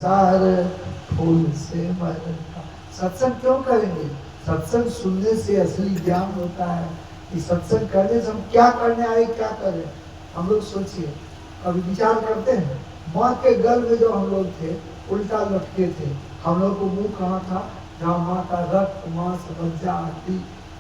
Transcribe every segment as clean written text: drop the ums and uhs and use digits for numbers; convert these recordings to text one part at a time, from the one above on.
सार फूल से मरता। सत्संग क्यों करेंगे? सत्संग सुनने से असली ज्ञान होता है कि सत्संग करने से हम क्या करने आए, क्या करें। हम लोग सोचिए, कभी विचार करते हैं, माँ के गर्भ में जो हम लोग थे उल्टा लटके थे, हम लोग को मुंह कहाँ था? जहाँ माँ का रक्त मांस मज्जा आदि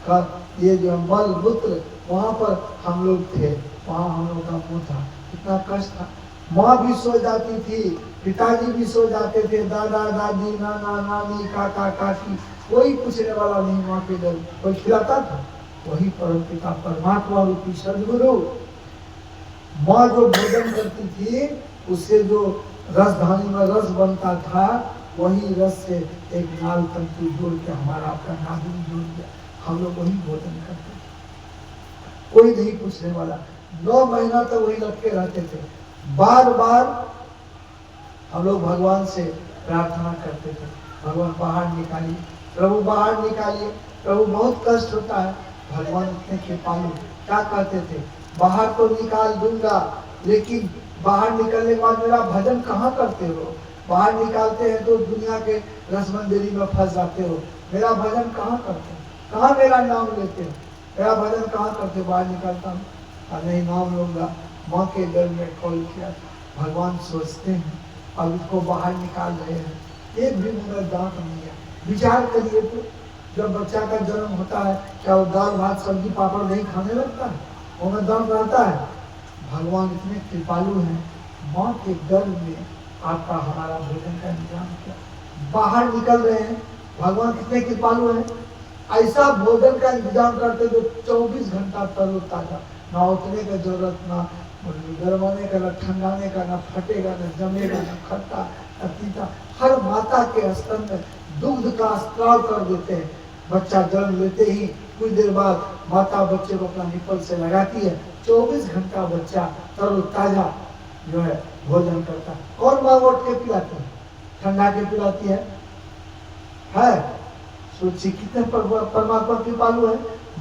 का ये जो मल मूत्र वहाँ पर हम लोग थे, वहाँ हम लोग का मुंह था। कितना कष्ट था। माँ भी सो जाती थी, पिताजी भी सो जाते थे, दादा दादी नाना नानी काका काकी, कोई पूछने वाला नहीं। माँ के घर कोई खिलाता था? वही परम पिता परमात्मा रूपी सदगुरु। माँ जो भोजन करती थी उससे जो रसधानी में रस बनता था, वही रस से एक नाल तंतु जोड़ के हमारा अपना नागिन जोड़ दिया, हम लोग वही भोजन करते थे। कोई नहीं पूछने वाला। 9 महीना तक वही लटके रहते थे। बार बार हम लोग भगवान से प्रार्थना करते थे, भगवान बाहर निकालिए, प्रभु बाहर निकालिए। प्रभु बहुत कष्ट होता है। भगवान इतने कृपालु, क्या कहते थे? बाहर तो निकाल दूंगा, लेकिन बाहर निकलने के बाद मेरा भजन कहाँ करते हो? बाहर निकालते हैं तो दुनिया के रसमंजरी में फंस जाते हो, मेरा भजन कहाँ करते हो? कहाँ मेरा नाम लेते हो? मेरा भजन कहाँ करते हो? बाहर निकालता हूँ, नहीं नाम लूंगा। माँ के घर में कॉल किया, भगवान सोचते हैं अब इसको बाहर निकाल रहे हैं, एक भी मेरा दांत नहीं है। विचार करिए तो, जब बच्चा का जन्म होता है क्या वो दाल भात सब्जी पापड़ नहीं खाने लगता है? वो में दांत रहता है। भगवान इतने कृपालु हैं, माँ के गर्भ में आपका हमारा भोजन का इंतजाम किया, बाहर निकल रहे हैं। भगवान कितने कृपालु हैं, ऐसा भोजन का इंतजाम करते जो 24 घंटा तरोताजा, ना उतने का जरूरत, ना गरमाने का, ना ठंडाने का, ना फटेगा, ना जमेगा, ना खट्टा, ना तीता। हर माता के स्तन में दुग्ध का स्त्राव कर देते हैं। बच्चा जन्म लेते ही कुछ देर बाद माता बच्चे को अपना निपल से लगाती है, 24 घंटा बच्चा तरोताजा जो है भोजन करता है। कौन माँ उठ के पिलाती है? ठंडा के पिलाती है? सोचिए कितने परमात्मा कृपालु है।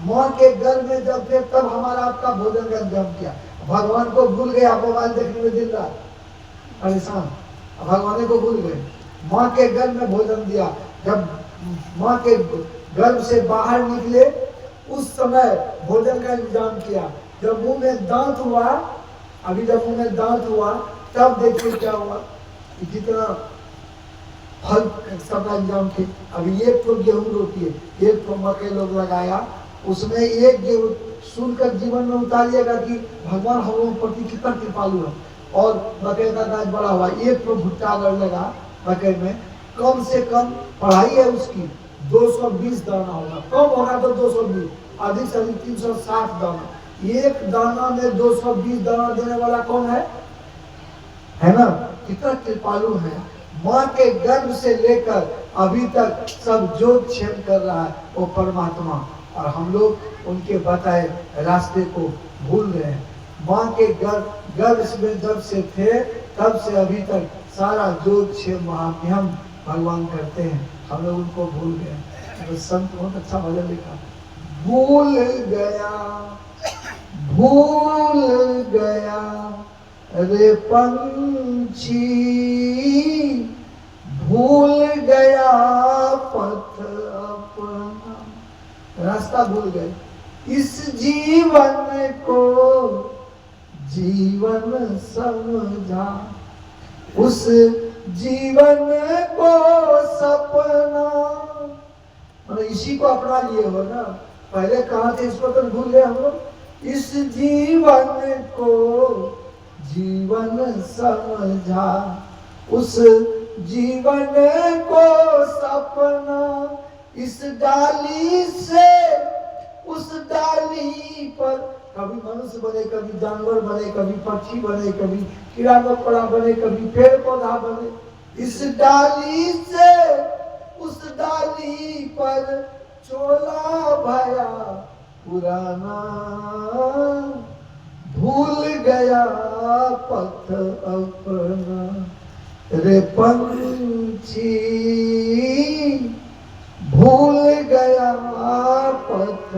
माँ के गर्भ में जब थे तब हमारा आपका भोजन का इंतजाम किया। भगवान को भूल गए, मोबाइल देखने में दिन रात परेशान, भगवान को भूल गए। माँ के गर्भ में भोजन दिया, जब माँ के गर्भ से बाहर निकले उस समय भोजन का इंतजाम किया। जब मुंह में दांत हुआ, अभी जब मुंह में दांत हुआ तब देखिए क्या हुआ कि जितना फल सबका इंतजाम थे। अभी एक तो गेहूं रोटी है, एक तो मकई लोग लगाया, उसमें एक गेहूं सुनकर जीवन में उतारिएगा कि भगवान हम लोगों प्रति कितना कृपालु है। और मकई का गाछ बड़ा हुआ, एक तो भुट्टा अगर लगा मकई में, कम से कम पढ़ाई है उसकी 220 दाना होगा, कम होगा तो 220, अधिक से अधिक 360 दाना। एक दाना में 220 दाना देने वाला कौन है ना? कितना कृपालु है। माँ के गर्भ से लेकर अभी तक सब जो क्षेम कर रहा है वो परमात्मा, और हम लोग उनके बताए रास्ते को भूल रहे हैं। माँ के गर्भ में जब से थे तब से अभी तक सारा जो क्षेम महाभ्यम भगवान करते हैं, हम लोग उनको भूल गए। तो संत बहुत अच्छा भजन लिखा, भूल गया रे पंछी, भूल गया पथ अपना, रास्ता भूल गए। इस जीवन को जीवन समझा, उस जीवन को सपना, मतलब इसी को अपना लिए हो ना। पहले कहाँ थे इसको तो भूल गए हम लोग। इस जीवन को जीवन समझा, उस जीवन को सपना, इस डाली से उस डाली पर, कभी मनुष्य बने, कभी जानवर बने, कभी पक्षी बने, कभी कीड़ा मकोड़ा बने, कभी पेड़ पौधा बने। इस डाली से उस डाली पर चोला भया पुराना, भूल गया पथ अपना रे पंछी, भूल गया पथ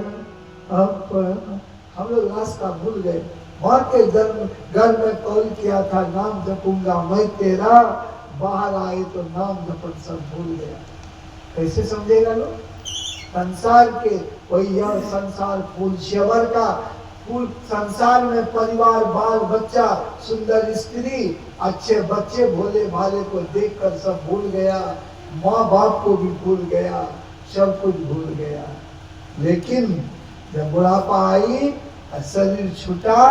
अपना। हम लोग रास्ता भूल गए। माँ के गर्भ में कौल किया था, नाम जपूंगा मैं तेरा, बाहर आए तो नाम जपन सब भूल गया। कैसे समझेगा लोग? संसार के वही यह संसार फूल श्यवर का फूल, संसार में परिवार, बाल बच्चा, सुंदर स्त्री, अच्छे बच्चे, भोले भाले को देखकर सब भूल गया, माँ बाप को भी भूल गया, सब कुछ भूल गया। लेकिन जब बुढ़ापा आई, शरीर छूटा,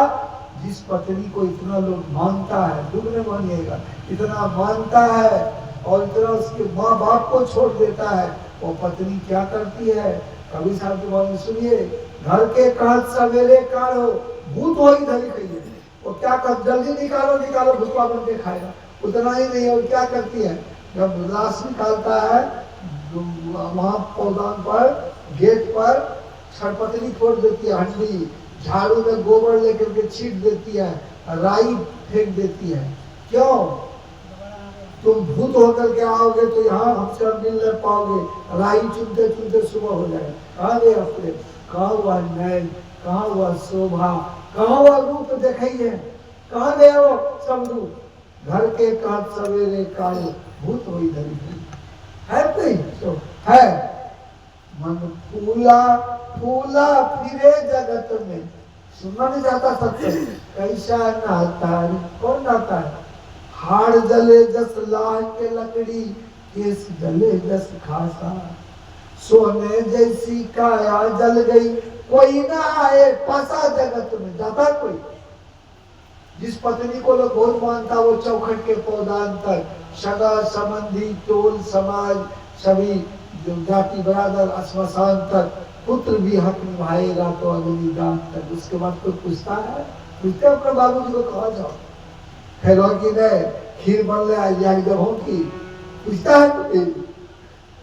जिस पत्नी को इतना लोग मानता है, दुगने मानिएगा, इतना मानता है और इतना उसके माँ बाप को छोड़ देता है, वो पत्नी क्या करती है? कभी साहब की बात सुनिए, घर के कहत सवेरे काढ़ो, भूत हो ही धरी खाइए, वो क्या कर, जल्दी निकालो निकालो, भूतवा बन के खाएगा। उतना ही नहीं, और क्या करती है, जब लाश निकालता है वहां पौधान पर, गेट पर छटपटरी फोड़ देती है, हंडी, झाड़ू में गोबर लेकर के छीट देती है, राई फेंक देती है। क्यों? तुम भूत होकर के आओगे तो यहाँ हमसे मिल नहीं पाओगे, राई चुनते चुनते सुबह हो जाएगा। कहाँ गए अपने, कहाँ हुआ नैन, कहाँ हुआ शोभा, कहाँ हुआ रूप दिखाइए, कहाँ गए वो सब रूप? घर के कहत सवेरे काढ़ो, भूत हो इधर है नहीं तो है। मन फूला फूला फिरे जगत में, सुनना नहीं चाहता सत्य, कैसा नाता है? कौन नाता है? हाड़ जले जस लाह के लकड़ी, केस जले जस खासा, सोने जैसी काया जल गई, कोई ना आए पासा जगत में। जाता कोई? जिस पत्नी को लोग बहुत मानता, वो चौखट के पौधान तक, सगा संबंधी, टोल समाज, सभी जो जाति बरादर, श्मशान तक, पुत्र भी हक निभाएगा तो अग्नि दान तक। उसके बाद कोई पूछता है? पूछते अपने बाबू जी को, कहा जाओ खैर की नहीं, खीर बन ले आज जब हो की, पूछता है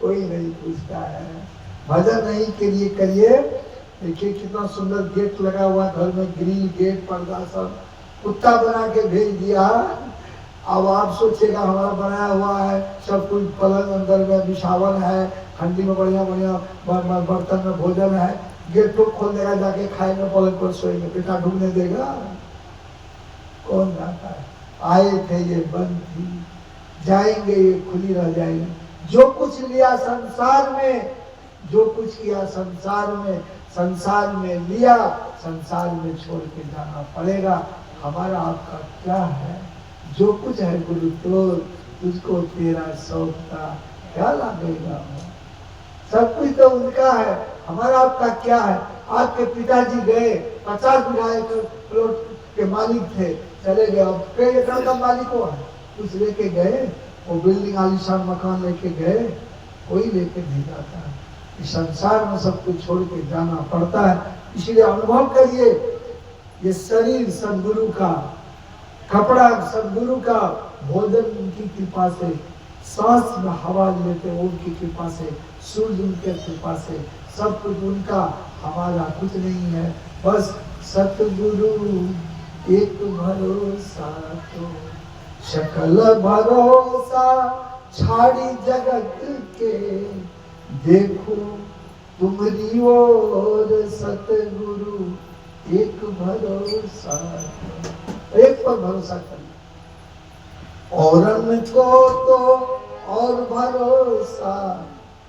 कोई नहीं पूछता है। भजन नहीं के लिए करिए। देखिए कितना सुंदर गेट लगा हुआ घर में, ग्रिल गेट, पर्दा सब, कुत्ता बना के भेज दिया। अब आप सोचेगा हमारा बनाया हुआ है, सब कुछ पलंग अंदर में बिछावन है, हंडी में बढ़िया बढ़िया बर्तन में भोजन है, गेट को खोल देगा, जाके खाएंगे, पलंग पर सोएंगे, बेटा ढूंढने देगा? कौन जाता है? आए थे ये बंद थी, जाएंगे ये खुली रह जाएंगे। जो कुछ लिया संसार में, जो कुछ किया संसार में लिया, संसार में छोड़ के जाना पड़ेगा। हमारा आपका क्या है? जो कुछ है गुरु तो तुझको तेरा सौंपता, क्या लगेगा? सब कुछ तो उनका है, हमारा आपका क्या है? आपके पिताजी गए, 50 बीघा प्लॉट के मालिक थे, चले गए, अब कई एकड़ का मालिक हुआ, कुछ लेके गए, वो बिल्डिंग आलीशान मकान लेके गए, कोई लेके नहीं जाता है। इस संसार में सब कुछ छोड़ के जाना पड़ता है। इसलिए अनुभव करिए, ये शरीर सदगुरु का, कपड़ा सदगुरु का, भोजन उनकी कृपा से, सांस में हवा लेते उनकी कृपा से, सूर्य उनके कृपा से, सब कुछ उनका, हमारा कुछ नहीं है। बस सतगुरु एक भरोसा, तो सकल भरोसा छाड़ी जगत के, देखो तुम्हारी ओर सतगुरु एक भरोसा, एक पर भरोसा करना। औरन को तो और भरोसा,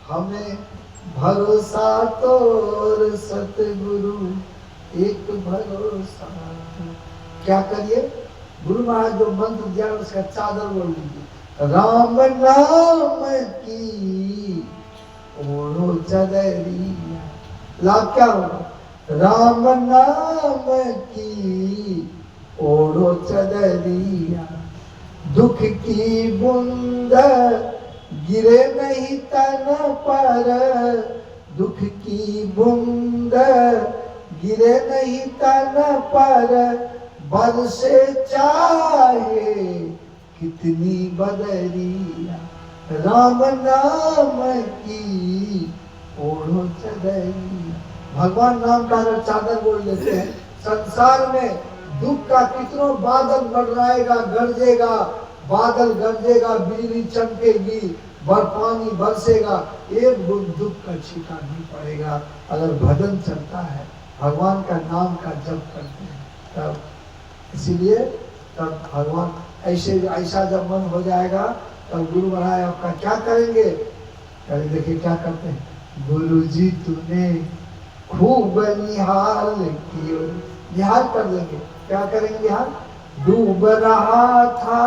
हमें भरोसा तो सतगुरु एक भरोसा। क्या करिए? गुरु महाराज जो मंत्र दिया उसका चादर बोल दीजिए, राम नाम की ओढ़ो चदरिया। लाभ क्या होगा? राम नाम की ओढ़ो चदरिया, दुख की बूंद गिरे नहीं तन पर, दुख की बूंद गिरे नहीं तन पर, बरसे चाहे कितनी बदरिया, राम नाम की ओढ़ो चदरिया। भगवान नाम का अगर चादर बोल लेते हैं, संसार में दुख का कितनों बादल मंडराएगा, गरजेगा, बादल गरजेगा, बिजली चमकेगी, पानी बरसेगा, एक बूंद दुख का छींटा नहीं पड़ेगा। अगर भजन चलता है, भगवान का नाम का जप करते हैं, तब इसीलिए तब भगवान ऐसा जब मन हो जाएगा तब गुरु महाराज आपका क्या करेंगे? कभी देखिए क्या करते हैं, गुरु जी तूने खूब निहाल कियो, निहाल कर देंगे। क्या करेंगे निहाल? डूब रहा था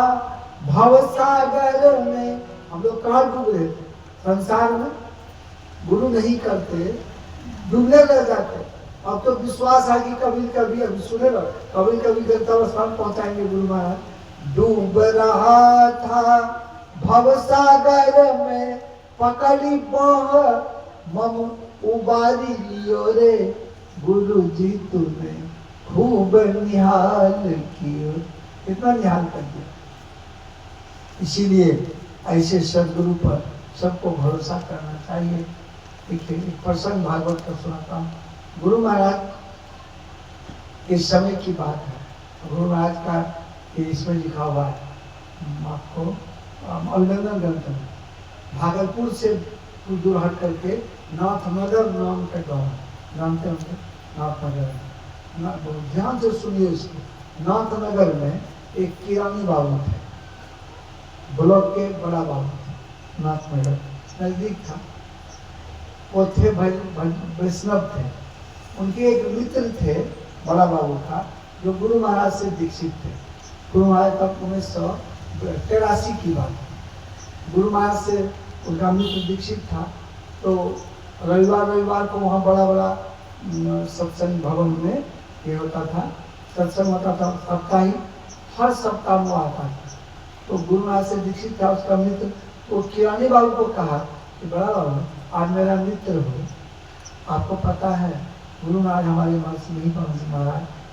भवसागर में, हम लोग कहाँ डूब रहे थे? संसार में। गुरु नहीं करते, डूबने लग जाते। अब तो विश्वास है कि कभी कभी, अभी सुने ना, कभी कभी गंतव्य पहुंचाएंगे गुरु महाराज। डूब रहा था भवसागर में, पकड़ी बाह मम उबारी लियो रे, गुरु जी तूने खूब निहाल कियो। कितना निहाल कर दिया। इसीलिए ऐसे सदगुरु पर सबको भरोसा करना चाहिए। देखिए एक प्रसंग भागवत का सुनाता हूँ। गुरु महाराज के समय की बात है। गुरु महाराज का इसमें लिखा हुआ है, आपको अभिनंदन ग्रंथ में, भागलपुर से कुछ दूर हट करके नाथनगर नाम का गाँव, जानते होंगे नाथनगर। ध्यान से सुनिए इसको। नाथनगर में एक किरानी बाबू थे, ब्लॉक के बड़ा बाबू थे, नाथनगर नजदीक था। वो थे वैष्णव थे। उनके एक मित्र थे बड़ा बाबू का, जो गुरु महाराज से दीक्षित थे। गुरु महाराज का 1983 की बात है। गुरु महाराज से उनका मित्र दीक्षित था। तो रविवार को वहाँ बड़ा सत्संग भवन में ये होता था, सत्संग होता था साप्ताहिक, हर सप्ताह वो आता था। तो गुरु महाराज से दीक्षित था उसका मित्र। वो किरानी बाबू को कहा कि बड़ा बाबू आज मेरा मित्र हो, आपको पता है गुरु महाराज हमारे महर्षि नहीं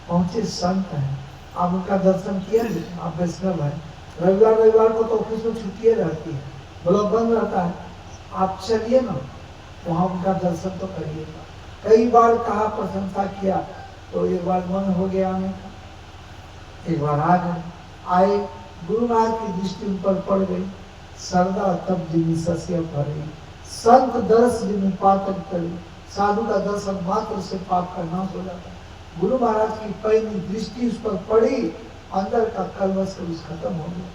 पहुँचे संत हैं, आप उनका दर्शन किए, आप वैष्णव हैं। रविवार को तो ऑफिस में छुट्टियाँ रहती है, ब्लॉक बंद रहता है, आप चलिए ना वहाँ उनका दर्शन तो करिएगा। कई बार कहा, प्रशंसा किया, तो एक बार मन हो गया आने का। एक बार आ गए, आए, गुरु महाराज की दृष्टि उन पर पड़ गई। सरदा तब जिमी सस्य भरे, संत दर्श जिमी पातक करे, साधु का दर्शन मात्र से पाप का नाश हो जाता है। गुरु महाराज की पहली दृष्टि उस पर पड़ी, अंदर का कलवश खत्म हो गया।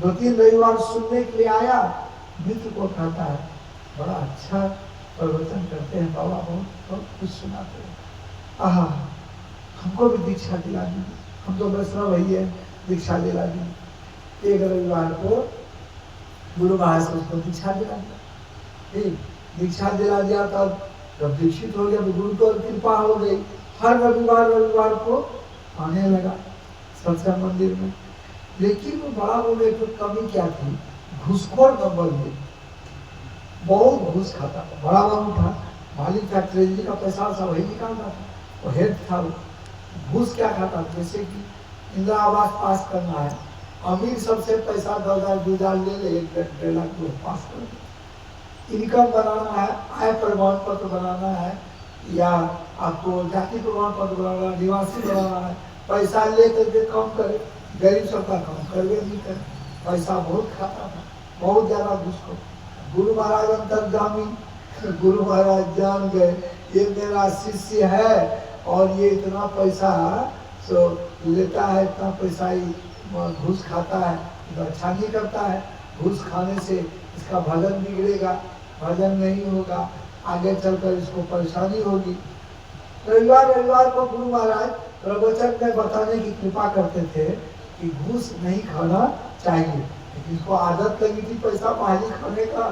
2-3 रविवार सुनने के लिए आया, मित्र को कहता है बड़ा अच्छा प्रवचन करते हैं बाबा, बहुत कुछ सुनाते हैं, आहा हमको भी दीक्षा दिला दीजिए, हम तो वैष्णव भई है, दीक्षा दिला दीजिए। एक रविवार को गुरु महाराज से उसको दीक्षा दिला दिया। दीक्षा दिला दिया, तब जब दीक्षित हो गया तो गुरु को कृपा हो गई। हर रविवार को आने लगा सत्संग मंदिर में। लेकिन वो बड़ा बोले तो कमी क्या थी, घूसखोर नंबर में बहुत घूस खाता था। बड़ा बाबू था, मालिक था, ट्रेजरी का पैसा सब वही निकालता था, वो हेड था। घूस क्या खाता था, जैसे कि इंदिरा आवास पास करना है, अमीर सबसे पैसा 10,000 ले ले, 1-1.5 लाख पास कर दे। इनकम बनाना है, आय प्रमाण पत्र बनाना है, या आपको जाति प्रमाण पत्र बनाना है, निवासी बनाना है, पैसा ले करके कम करे। गरीब सबका कम करवे नहीं करे, पैसा बहुत खाता था, बहुत ज्यादा घूसखोर। गुरु महाराज अंतर्गामी, गुरु महाराज जान गए ये मेरा शिष्य है और ये इतना पैसा सो लेता है, इतना पैसा ही घूस खाता है, तो अच्छा नहीं करता है। घूस खाने से इसका भजन बिगड़ेगा, भजन नहीं होगा, आगे चलकर इसको परेशानी होगी। रविवार को गुरु महाराज प्रवचन में बताने की कृपा करते थे कि घूस नहीं खाना चाहिए। लेकिन इसको आदत लगी थी पैसा पानी खाने का,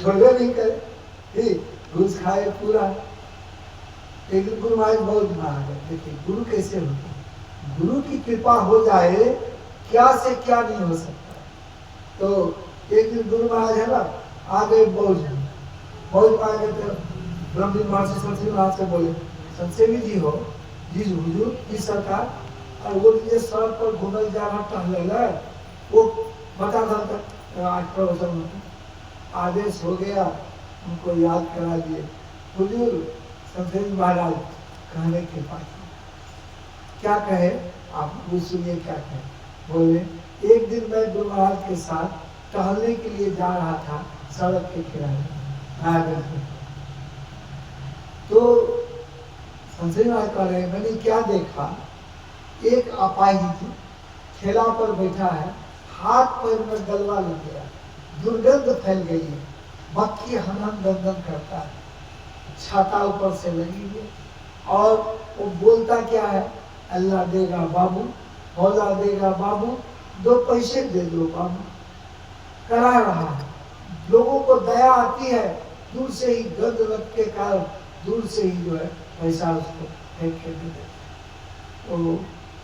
छोड़े नहीं करे, घूस खाए पूरा। लेकिन गुरु महाराज बहुत महाराज है। देखिए गुरु कैसे होते हैं, गुरु की कृपा हो जाए क्या से क्या नहीं हो सकता। तो एक दिन गुरु महाराज है ना, आ गए बहुत आ गए थे। ब्रह्मदीन महर्षि संसेवी महाराज से बोले, संसेवी जी हो, जी हुजूर, जी सरकार, और वो ये सड़क पर घूमल जा रहा टहले, वो बता था आज प्रवचन में आदेश हो गया, उनको याद करा दिए। हुजूर संसेवी महाराज कहने के पास क्या कहे, आप वो सुनिए क्या कहे। बोले, एक दिन मैं गुरु महाराज के साथ टहलने के लिए जा रहा था सड़क के किनारे, तो संजय महाराज कह रहे, मैंने क्या देखा, एक अपाहिज ठेला पर बैठा है, हाथ पैर में गलवा लग गया, दुर्गंध फैल गई है, मक्खी हनन दंदन करता है, छाता ऊपर से लगी है, और वो बोलता क्या है, अल्लाह देगा बाबू, मौला देगा बाबू, 2 पैसे दे दो बाबू, करा रहा है। लोगों को दया आती है, दूर से ही गंध लग के कारण दूर से ही जो है पैसा उसको फेंक के दे दे। तो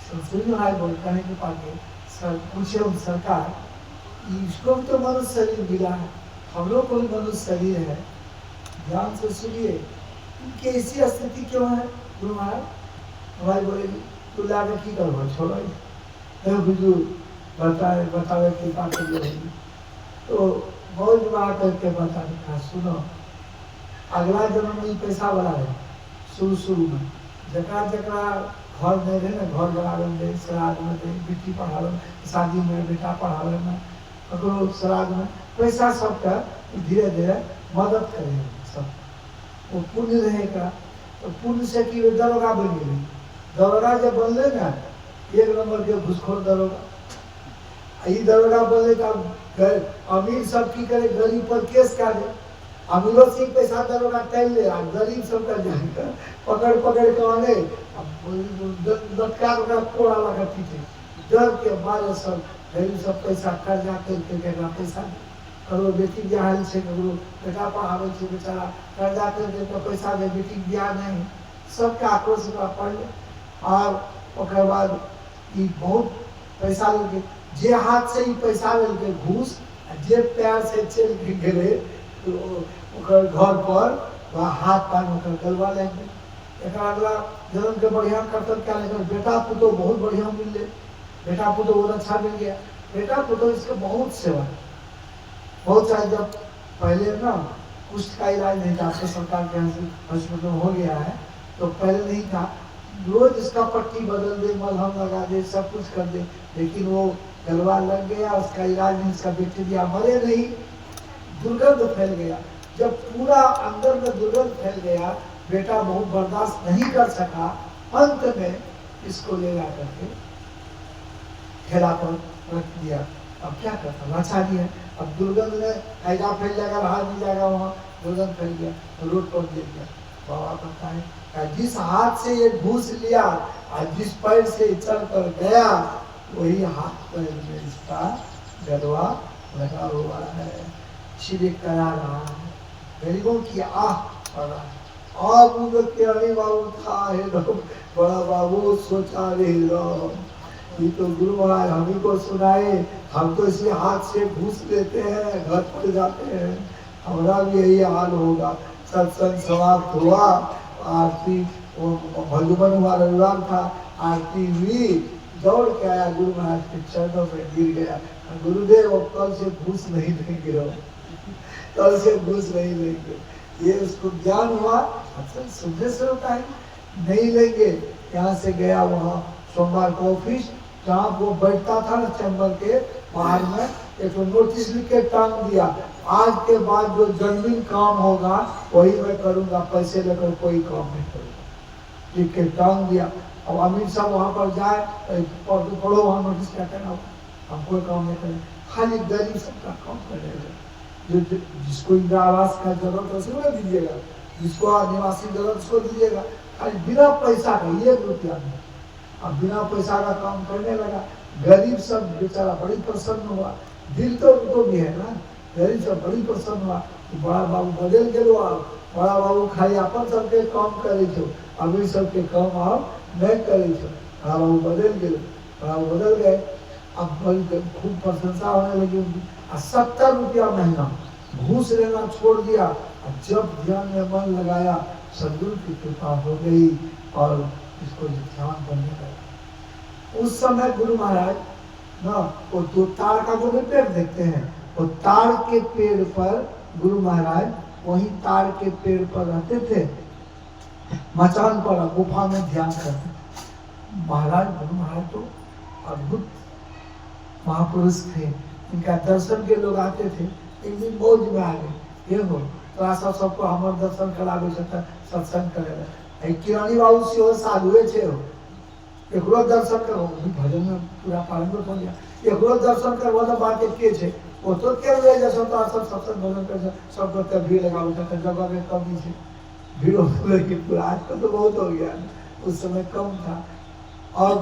संस्कृत महाराज बोलता है कि पाके सर पूछे उन सरकार, इसको भी तो मनुष्य शरीर मिला है, हम लोग को भी मनुष्य शरीर है, ध्यान से सुनिए, इनकी ऐसी स्थिति क्यों है? गुरु महाराज हमारी बोलेगी तू लाके की करो, छोड़ो बिजू बतावे कृपा करिए। तो बहुत बात करके बता दिखा, सुनो अगला जन्म में पैसा वाला है, शुरू में जकरा जकरा घर नहीं रहे ना, घर बनावे में, श्राद्ध में दे, बेटी पढ़ावे में, शादी में बेटा पढ़ावे में, ककरो श्राद्ध में पैसा सबका धीरे धीरे मदद करेगा सब, वो पुण्य रहेगा। तो पुण्य से की दरोगा बन गई, दरोगा जब बनले ना 1 नंबर के घुसखोर दरोगा, यही दरोगा बोले का अमीर सब की करे, गरीब पर केस का दे, अमीरों से पैसा दरोगा तैल ले, गरीब सब का जाकर पकड़ के आने, कोड़ा लगा पीछे, डर के मारे सब गरीब सब पैसा कर्जा करके पैसा करो, बेटी ब्याह से करो, बेटा पढ़ावे से बेचारा कर्जा करके तो पैसा दे, बेटी ब्याह नहीं, सबका आक्रोश पड़ ले। और बाद बहुत पैसा लेके, जे हाथ से ही पैसा लेके घूस, जे पैर से चल के गिरे तो घर पर हाथ पान गलवा लेंगे। एक अगला जन्म के बढ़िया कर्तव्य क्या लेकर, बेटा पुतो बहुत बढ़िया मिल ले, बेटा पुतो बहुत अच्छा मिल गया, बेटा पुतो इसके बहुत सेवा, बहुत सारे। जब पहले ना कुष्ठ का इलाज नहीं था, सरकार के यहाँ से हॉस्पिटल हो गया है, तो पहले नहीं था, रोज इसका पट्टी बदल दे, मलहम लगा दे, सब कुछ कर दे, लेकिन वो गलवा लग गया, उसका इलाज नहीं, इसका बैक्टीरिया मरे नहीं, दुर्गंध फैल गया। जब पूरा अंदर में दुर्गंध फैल गया, बेटा बहुत बर्दाश्त नहीं कर सका, अंत में इसको ले जा करके ठेला पर रख दिया। अब क्या करता, लाचारी है, अब दुर्गंध में हैजा फैल जाएगा, रहा नहीं जाएगा, वहाँ दुर्गंध फैल गया, रोड पर गिर गया। बाबा कहता है जिस हाथ से ये घूस लिया और जिस पैर से चल कर गया, वही हाथ पैर में इसका गदवा लगा हुआ है, छिड़क करा रहा है, गरीबों की आह पड़ रहा है। और अरे बाबू था बड़ा बाबू सोचा रे ये तो गुरु महाराज हमें को सुनाए, हम तो इसी हाथ से घूस लेते हैं, घर पर जाते हैं, हमारा भी यही हाल होगा। सत्संग समाप्त हुआ, आरती भगवान हुआ, रविवार था, आरती हुई, दौड़ के आया गुरु महाराज के चरणों में गिर गया, गुरुदेव अब कल से घूस नहीं लेंगे, कल से घूस नहीं लेंगे। ये उसको ज्ञान हुआ, सत्संग सुनने से होता है, नहीं लेंगे। यहाँ से गया वहाँ सोमवार को ऑफिस, जहाँ वो बैठता था ना चैम्बर के बाहर में, एक नोटिस लिख के टांग दिया, आज के बाद जो जन्मिन काम होगा वही मैं करूंगा, पैसे लेकर कोई काम नहीं करूंगा, लिख के टांग दिया। अब अमीर साहब वहाँ पर जाए, पढ़ो वहाँ नोटिस क्या करना, हम कोई काम नहीं करें, खाली गरीब सबका काम करेगा। जो जिसको इंदिरा आवास का जरूरत है उसको दीजिएगा, जिसको आदिवासी जरूरत उसको दीजिएगा, खाली बिना पैसा का 1 रुपया नहीं। अब बिना पैसा का काम करने लगा, गरीब सब बेचारा बड़ी प्रसन्न हुआ, दिल तो उनको भी है ना, गरीब सब बड़ी प्रसन्न हुआ। बड़ा बाबू बदल गए, बड़ा बाबू खाली अपन सबके काम करे छो, अभी सबके काम आप नहीं करे छो, बड़ा बाबू बदल गए, बड़ा बाबू बदल गए। अब खूब प्रशंसा होने लगी उनकी। 70 रुपया महीना घूस लेना छोड़ दिया, जब ध्यान में मन लगाया सदगुरु की कृपा हो गई और इसको ध्यान करने लगा। उस समय गुरु महाराज ना वो 2 ताड़ का जो पेड़ देखते हैं, वो ताड़ के पेड़ पर गुरु महाराज वही ताड़ के पेड़ पर रहते थे, मचान पर गुफा में ध्यान करते। महाराज गुरु महाराज तो अद्भुत महापुरुष थे, इनका दर्शन के लोग आते थे। एक दिन मौज में आ गए, ये हो तो सबको हमारे दर्शन करावे सत्संग करे। किरानी बाबू से हो साधुए छे हो, एकरो दर्शन करो, भजन में पूरा पारंगत हो गया, एकरो दर्शन करवा बात के छे, वो तो क्या हुआ जैसा तो सब सत्संग भजन कर सब करते भीड़ लगा उठा जगह में कम नहीं थी भीड़ लगी पूरा आजकल तो बहुत हो गया उस समय कम था। और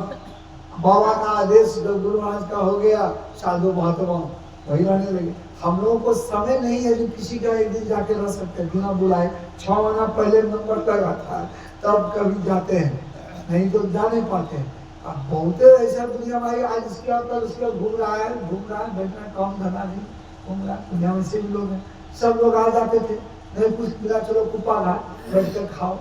बाबा का आदेश जब गुरु महाराज का हो गया साधु महात्मा वही रहने लगे। हम लोगों को समय नहीं है जो किसी का एक दिन जाके रह सकते हैं बिना बुलाए। 6 महीना पहले नंबर लगा था तब कभी जाते हैं नहीं तो जा नहीं पाते हैं। अब बहुत ऐसा दुनिया में आज इसके कल उसके घूम रहा है बैठना कम धना नहीं घूम रहा दुनिया में से भी लोग हैं। सब लोग आ जाते थे नहीं कुछ मिला चलो कुपा घाट बैठ कर खाओ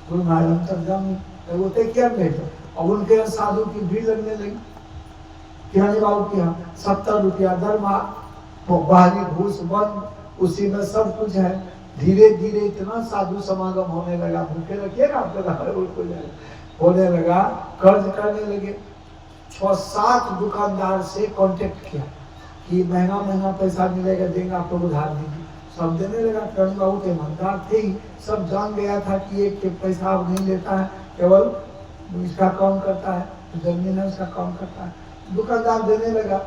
गुरु महाराज हम तक जाऊंगे होते क्या बैठो। और उनके यहाँ साधु की भीड़ लगने लगी। किरानी बाबू के यहाँ 70 रुपया दरमा बाहरी घूस बंद उसी में सब कुछ है। धीरे धीरे इतना साधु समागम होने लगा भूखे रखिएगा होने लगा कर्ज करने लगे। 6-7 दुकानदार से कांटेक्ट किया कि महंगा महंगा पैसा मिलेगा देंगे आप लोग उधार दीजिए। सब देने लगा। किरानी बाबू के ईमानदार थे ही सब जान गया था कि एक पैसा अब नहीं लेता है केवल इसका काम करता है जमीन है उसका काम करता है। दुकानदार देने लगा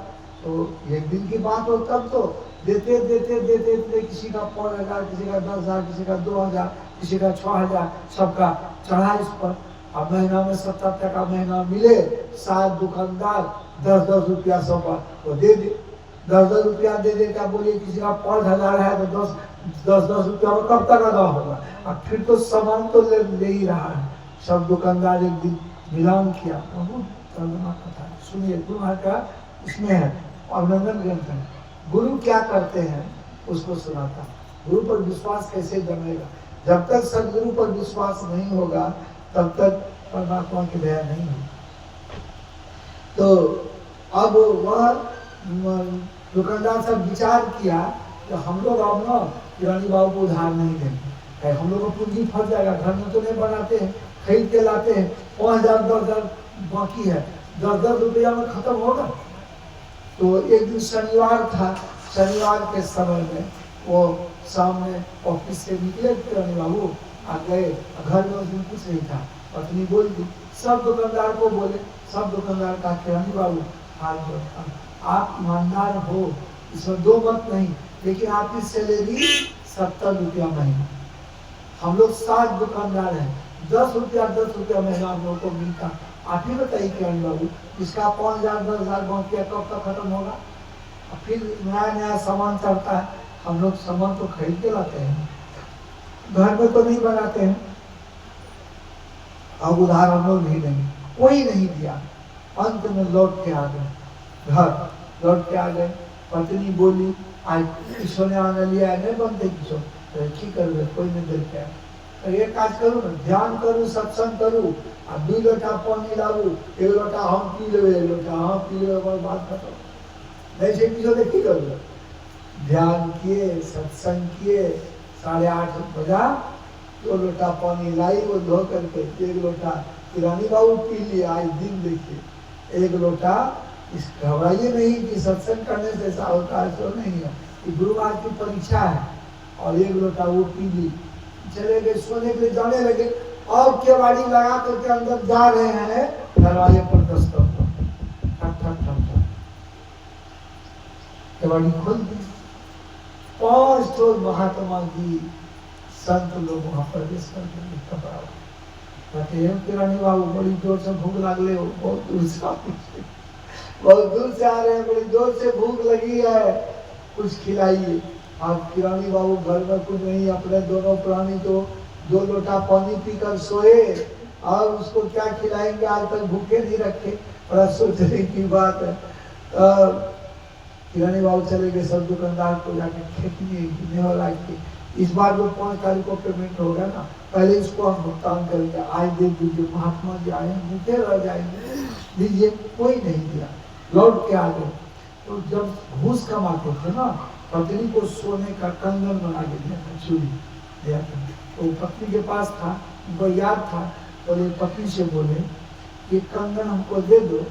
तो एक दिन की बात हो तब तो देते देते देते देते किसी का 5,000 किसी का 10,000 किसी का 2,000 किसी का 6,000 सबका चढ़ा इस पर। अब महीना में 70 टका महीना मिले 7 दुकानदार 10-10 रुपया सब वो दे दे 10-10 रुपया दे दे क्या बोलिए किसी का 5,000 है तो 10-10 रुपया में कब तक अदा होगा। अब फिर तो सामान तो ले ही रहा है। सब दुकानदार एक दिन मिलान किया बहुत तर्जुमा कथा सुनिए गुरु महाराज का इसमें है अभिनंदन ग्रंथ है। गुरु क्या करते हैं उसको सुनाता। गुरु पर विश्वास कैसे जमेगा। जब तक सदगुरु पर विश्वास नहीं होगा तब तक परमात्मा की दया नहीं होगी। तो अब वह दुकानदार सब विचार किया कि हम लोग अब ना किरानी बाबू को उधार नहीं देंगे हम लोग को पूंजी फंस जाएगा। घर में तो नहीं बनाते हैं खरीद के लाते हैं 5,000 10,000 बाकी है 10-10 रुपया में खत्म होगा। तो एक दिन शनिवार था। शनिवार के समय में वो सामने ऑफिस से निकले किरानी बाबू आ गए। घर में उस दिन कुछ नहीं था। पत्नी बोल दी सब दुकानदार को बोले। सब दुकानदार का किरानी बाबू हाथ जोड़ता आप ईमानदार हो इसमें 2 मत नहीं लेकिन आपकी सैलरी 70 रुपया महीना। हम लोग 7 दुकानदार हैं 10 रुपया महीना हम लोग को मिलता। आप ही बताइए किरण बाबू इसका 5,000 10,000 बाकी कब तक खत्म होगा। फिर नया नया सामान चढ़ता है। हम लोग सामान तो खरीद के लाते हैं घर में तो नहीं बनाते हैं। अब उधार हम लोग नहीं देंगे कोई नहीं दिया। अंत में लौट के आ गए घर लौट के आ गए। पत्नी बोली आज सोने आने लिया नहीं बनते किशोर ठीक कर कोई नहीं दे के तो एक काज करूँ ना ध्यान करूँ सत्संग करूँ और 2 लोटा पानी लाऊ 1 लोटा हम पी ले 1 लोटा हम पी ले बात खत्म नहीं से किशोर देखी करूँ। ध्यान किए सत्संग किए 8:30 बजा 2 लोटा पानी लाई वो धो करके 1 लोटा किरानी बाबू पी लिया। आज दिन देखिए 1 लोटा इस घबराइए नहीं कि सत्संग करने से ऐसा होता है तो नहीं है कि गुरु महाराज की परीक्षा है। और 1 लोटा वो पी ली चले गए सोने के लिए जाने लगे। और केवाड़ी लगा करके अंदर जा रहे हैं दरवाजे पर दस्तक ठक ठक ठक ठक केवाड़ी खोल दी। 5 तो महात्मा जी संत लोग वहां प्रवेश करके कपड़ा कहते हैं किरानी बाबू बड़ी जोर से भूख लगले हो बहुत दूर से आ रहे हैं बड़ी जोर से भूख लगी है कुछ खिलाइए। आप किरानी बाबू घर में कुछ नहीं अपने दोनों प्राणी तो 2 लोटा पानी पीकर सोए और उसको क्या खिलाएंगे आज तक भूखे नहीं रखे। बड़ा सोचने की बात है। किरानी बाबू चले गए सब दुकानदार को जाके खेती हो रहा है इस बार जो 5 तारीख को पेमेंट होगा ना पहले इसको हम भुगतान करेंगे आज दे दीजिए। महात्मा जी आए भूखे रह जाएंगे दीजिए कोई नहीं दिया लौट के आ गए। तो जब घूस कमाते थे ना पत्नी को सोने का कंगन बना के दिया था चूड़ी दिया था। तो पत्नी के पास था उनको याद था और ये पत्नी से बोले ये कंगन हमको दे दो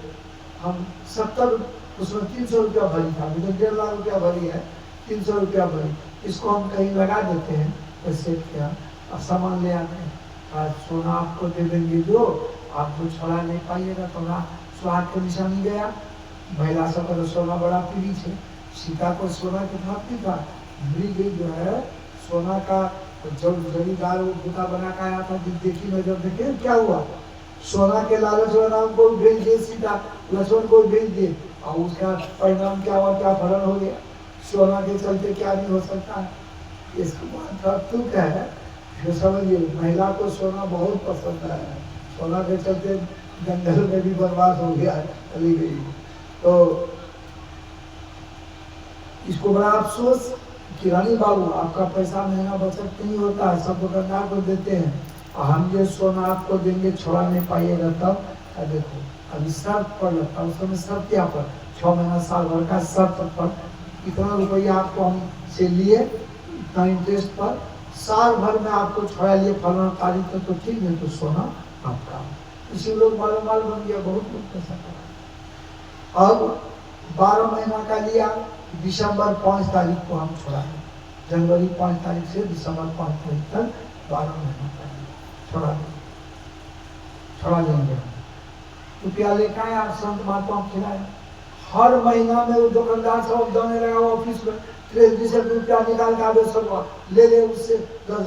हम 70 उसमें 300 रुपया भरी था मुझे 1.5 लाख रुपया भरी है 300 रुपया भरी इसको हम कहीं लगा देते हैं पैसे क्या और सामान ले आते हैं। आज सोना आपको दे देंगे जो आपको छोड़ा नहीं पाइएगा तो ना सुहाग के निशानी गया। महिला सब तो सोना बड़ा पीढ़ी है सीता को सोना की प्राप्ति था। मृग जो है सोना का जब जमींदार वो बूटा बना के आया था, देखी नजर देखे क्या हुआ, सोना के लालच में राम को भेज दिए, सीता लक्ष्मण को भेज दिए, और उसका परिणाम क्या हुआ, क्या फलन हो गया। सोना के चलते क्या नहीं हो सकता है। इसको बात तुक है, जो समझिए महिला को सोना बहुत पसंद है, सोना के चलते जंगल में भी बर्बाद हो गया, चली गई। तो इसको बड़ा अफसोस कि रानी बाबू आपका पैसा महीना बचत नहीं होता है, सब दुकानदार को देते हैं, और हम ये सोना आपको देंगे, छोड़ा नहीं पाइएगा तब। देखो अभी शर्त पर लगता है, उस समय शर्त क्या पर 6 महीना साल भर का शर्त पर इतना रुपया आपको हम से लिए, इतना इंटरेस्ट पर, साल भर में आपको छोड़ा लिए फलाना तारीख तक, तो ठीक है, तो सोना आपका। इसी लोग मालामाल बन गया, बहुत लोग पैसा करा। अब 12 महीना का लिया, दिसंबर 5 तारीख को हम छोड़ा, जनवरी 5 तारीख से दिसंबर 5 तारीख तक 12 महीना का छोड़ा देंगे। रुपया लेकर आए, आप संत महात्मा खिलाए। हर महीना में वो दुकानदार सब जाने लगा ऑफिस में, 30 रुपया निकाल के आवे, सब ले ले उससे 10